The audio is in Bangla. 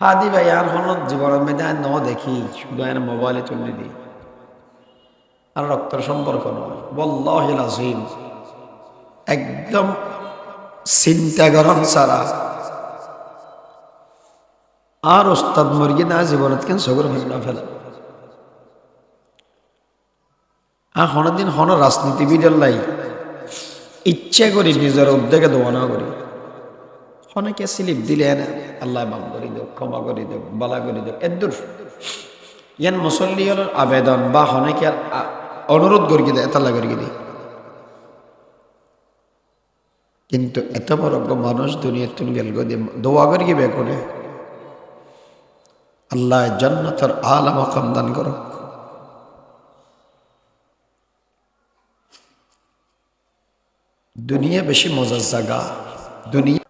হাদি ভাই আর হল জীবনের মেয়েদের ন দেখি শুধু এর মোবাইলে চলে দিই আর রক্তের সম্পর্ক নয় বল্লাহিল আজিম একদম চিন্তা গরম ছাড়া আর ওস্তাদ মুরগি না জীবনত কেন সগর ভাবনা ফেলা আর হনদিন হন রাজনীতিবিদের লাই ইচ্ছা করি নিজের উদ্যোগে দোয়ানা করি অনেকে স্লিপ দিলে আল্লাহ মাফ করে দেব ক্ষমা করে দেব বালা করে দেব এদুর ইয়ান মুসল্লির আবেদন বা অনেকে অনুরোধ করি দেয় এতাল্লা করি দিই কিন্তু এত বড় মানুষ দুনিয়ার তুমি গেল দোয়া করি বে করে আল্লাহ জান্নাতের আলা মাকাম দান করো দুনিয়া বেশি মজার জায়গা দুনিয়া